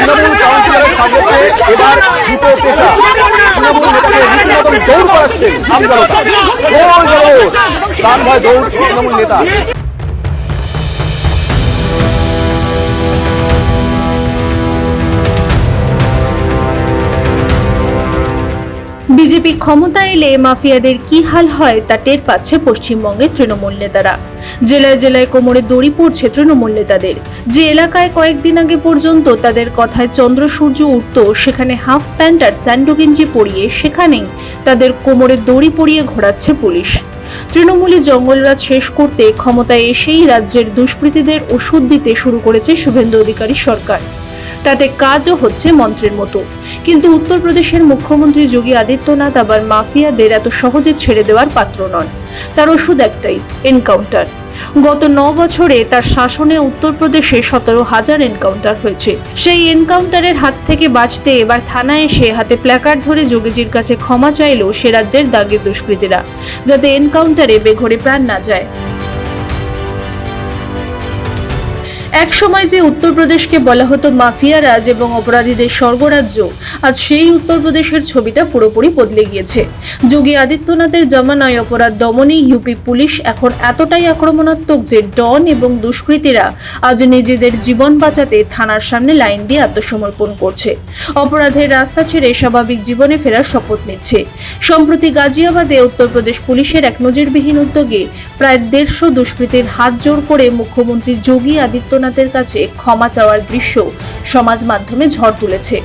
তৃণমূল কাউন্সিলরের সামনে এবার দুটো পেশা তৃণমূল নেতাকে রীতিমতন দৌড় করাচ্ছেন প্রাণ ভয় দৌড় তৃণমূল নেতা। বিজেপি ক্ষমতা এলে মাফিয়াদের কি হাল হয় তা টের পাচ্ছে পশ্চিমবঙ্গের তৃণমূল নেতারা। জেলায় জেলায় কোমরে দড়ি পড়ছে তৃণমূল নেতাদের। যে এলাকায় কয়েকদিন আগে পর্যন্ত তাদের কথায় চন্দ্র সূর্য উঠত, সেখানে হাফ প্যান্ট আর স্যান্ডো গেঞ্জি পরিয়ে সেখানেই তাদের কোমরে দড়ি পরিয়ে ঘোরাচ্ছে পুলিশ। তৃণমূলী জঙ্গলরাজ শেষ করতে ক্ষমতায় এসেই রাজ্যের দুষ্কৃতীদের ওষুধ দিতে শুরু করেছে শুভেন্দু অধিকারী সরকার। তাতে কাজও হচ্ছে মন্ত্রের মতো। কিন্তু উত্তরপ্রদেশের মুখ্যমন্ত্রী যোগী আদিত্যনাথ আবার মাফিয়াদের এত সহজে ছেড়ে দেওয়ার পাত্র নন। তার ওষুধ একটাই, এনকাউন্টার। গত 9 বছরে তার শাসনে উত্তরপ্রদেশে 17,000 এনকাউন্টার হয়েছে। সেই এনকাউন্টারের হাত থেকে বাঁচতে এবার থানায় এসে হাতে প্ল্যাকার্ড ধরে যোগীজির কাছে ক্ষমা চাইল সে রাজ্যের দাগের দুষ্কৃতীরা, যাতে এনকাউন্টারে বেঘরে প্রাণ না যায়। এক সময় যে উত্তরপ্রদেশকে বলা হতো মাফিয়া রাজ এবং অপরাধীদের স্বর্গরাজ্য, আজ সেই উত্তরপ্রদেশের ছবিটা পুরোপুরি বদলে গিয়েছে। যোগী আদিত্যনাথের জামানায় অপরাধ দমনে ইউপি পুলিশ এখন এতটাই আক্রমণাত্মক যে ডন এবং দুষ্কৃতীরা আজ নিজেদের জীবন বাঁচাতে থানার সামনে লাইন দিয়ে আত্মসমর্পণ করছে। অপরাধের রাস্তা ছেড়ে স্বাভাবিক জীবনে ফেরার শপথ নিচ্ছে। সম্প্রতি গাজিয়াবাদে উত্তরপ্রদেশ পুলিশের এক নজিরবিহীন উদ্যোগে প্রায় 150 দুষ্কৃতীর হাত জোড় করে মুখ্যমন্ত্রী যোগী আদিত্যনাথের কাছে ক্ষমা চাওয়ার দৃশ্য সমাজ মাধ্যমে ঝড় তুলেছে।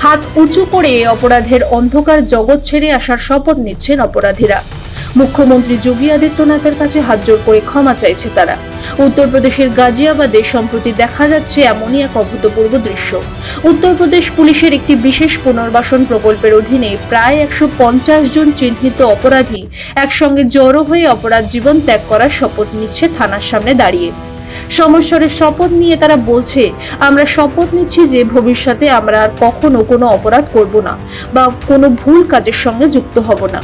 হাত উঁচু করে অপরাধের অন্ধকার জগৎ ছেড়ে আসার শপথ নিচ্ছেন অপরাধীরা। মুখ্যমন্ত্রী যোগী আদিত্যনাথের কাছে হাত জোড় করে ক্ষমা চাইছে তারা। উত্তরপ্রদেশের গাজিয়াবাদে সম্প্রতি দেখা যাচ্ছে এমনই এক অভূতপূর্ব দৃশ্য। উত্তরপ্রদেশ পুলিশের একটি বিশেষ পুনর্বাসন প্রকল্পের অধীনে প্রায় 150 জন চিহ্নিত অপরাধী একসঙ্গে জড়ো হয়ে অপরাধ জীবন ত্যাগ করার শপথ নিচ্ছে থানার সামনে দাঁড়িয়ে। সমস্বরে শপথ নিয়ে তারা বলছে, আমরা শপথ নিচ্ছি যে ভবিষ্যতে আমরা আর কখনো কোনো অপরাধ করব না বা কোনো ভুল কাজের সঙ্গে যুক্ত হব না।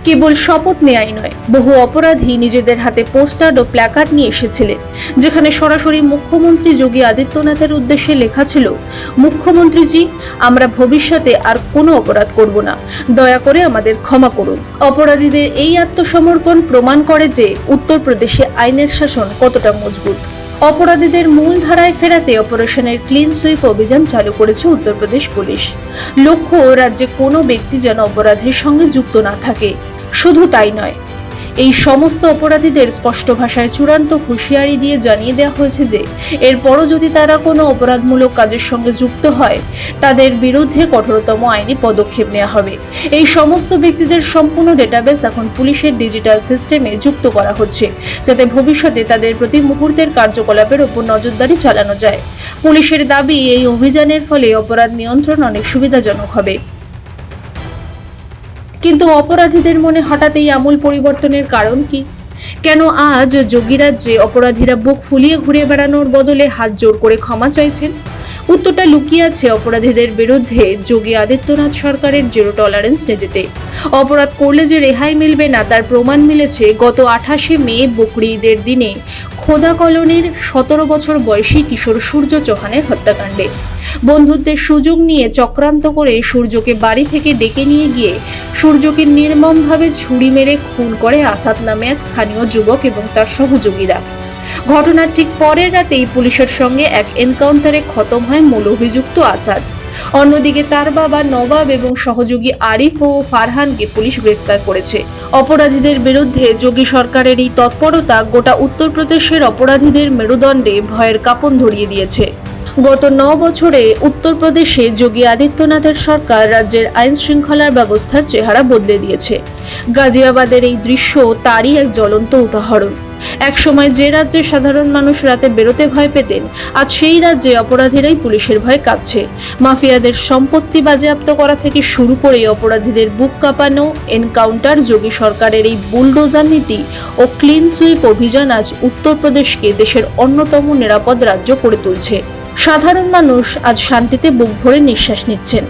কেবল শপথ নেয়াই নয়, বহু অপরাধী নিজেদের হাতে পোস্টার ও প্ল্যাকার্ড নিয়ে এসেছিলেন, যেখানে সরাসরি মুখ্যমন্ত্রী যোগী আদিত্যনাথের উদ্দেশ্যে লেখা ছিল, মুখ্যমন্ত্রীজি, আমরা ভবিষ্যতে আর কোনো অপরাধ করব না, দয়া করে আমাদের ক্ষমা করুন। অপরাধীদের এই আত্মসমর্পণ প্রমাণ করে যে উত্তরপ্রদেশে আইনের শাসন কতটা মজবুত। অপরাধীদের মূল ধারায় ফেরাতে অপারেশনের ক্লিন সুইপ অভিযান চালু করেছে উত্তরপ্রদেশ পুলিশ। লক্ষ্য, রাজ্যে কোনো ব্যক্তি যেন অপরাধের সঙ্গে যুক্ত না থাকে। শুধু তাই নয়, এই সমস্ত অপরাধীদের স্পষ্ট ভাষায় চূড়ান্ত হুঁশিয়ারি দিয়ে জানিয়ে দেওয়া হয়েছে যে এরপরও যদি তারা কোনো অপরাধমূলক কাজের সঙ্গে যুক্ত হয়, তাদের বিরুদ্ধে কঠোরতম আইনি পদক্ষেপ নেওয়া হবে। এই সমস্ত ব্যক্তিদের সম্পূর্ণ ডেটাবেস এখন পুলিশের ডিজিটাল সিস্টেমে যুক্ত করা হচ্ছে, যাতে ভবিষ্যতে তাদের প্রতি মুহূর্তের কার্যকলাপের উপর নজরদারি চালানো যায়। পুলিশের দাবি, এই অভিযানের ফলে অপরাধ নিয়ন্ত্রণ অনেক সুবিধাজনক হবে। কিন্তু অপরাধীদের মনে হঠাৎ এই আমূল পরিবর্তনের কারণ কি? কেন আজ যোগী রাজ্যে অপরাধীরা বুক ফুলিয়ে ঘুরে বেড়ানোর বদলে হাত জোড় করে ক্ষমা চাইছেন? উত্তরটা লুকিয়ে আছে অপরাধীদের বিরুদ্ধে যোগী আদিত্যনাথ সরকারের জিরো টলারেন্স নীতিতে। অপরাধ করলে যে রেহাই মিলবে না তার প্রমাণ মিলেছে গত 28শে মে বকরি ঈদের দিনে খোদা কলোনির 17 বছর বয়সী কিশোর সূর্য চৌহানের হত্যাকাণ্ডে। বন্ধুত্বের সুযোগ নিয়ে চক্রান্ত করে সূর্যকে বাড়ি থেকে ডেকে নিয়ে গিয়ে সূর্যকে নির্মমভাবে ছুরি মেরে খুন করে আসাদ নামে এক স্থানীয় যুবক এবং তার সহযোগীরা। ঘটনার ঠিক পরের রাতেই পুলিশের সঙ্গে এক এনকাউন্টারে খতম হয় মূল অভিযুক্ত আসাদ। অন্যদিকে তার বাবা নবাব এবং সহযোগী আরিফ ও ফারহানকে পুলিশ গ্রেফতার করেছে। অপরাধীদের বিরুদ্ধে যোগী সরকারের এই তৎপরতা গোটা উত্তরপ্রদেশের অপরাধীদের মেরুদণ্ডে ভয়ের কাঁপন ধরিয়ে দিয়েছে। গত 9 বছরে উত্তরপ্রদেশে যোগী আদিত্যনাথের সরকার রাজ্যের আইন শৃঙ্খলার ব্যবস্থার চেহারা বদলে দিয়েছে। গাজিয়াবাদের এই দৃশ্য তারই এক জ্বলন্ত উদাহরণ। একসময় যে রাজ্যে সাধারণ মানুষ রাতে বেরোতে ভয় পেতেন, আজ সেই রাজ্যে অপরাধীরাই পুলিশের ভয় কাঁপছে। মাফিয়াদের সম্পত্তি বাজেয়াপ্ত করা থেকে শুরু করে অপরাধীদের বুক কাঁপানো এনকাউন্টার, যোগী সরকারের এই বুলডোজার নীতি ও ক্লিন সুইপ অভিযান আজ উত্তরপ্রদেশকে দেশের অন্যতম নিরাপদ রাজ্য করে তুলছে। সাধারণ মানুষ আজ শান্তিতে বুক ভরে নিঃশ্বাস নিচ্ছেন,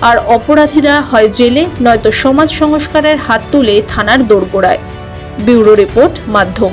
আর অপরাধীরা হয় জেলে নয়তো সমাজ সংস্কারের হাত তুলে থানার দোরগোড়ায়। ব্যুরো রিপোর্ট, মাধ্যম।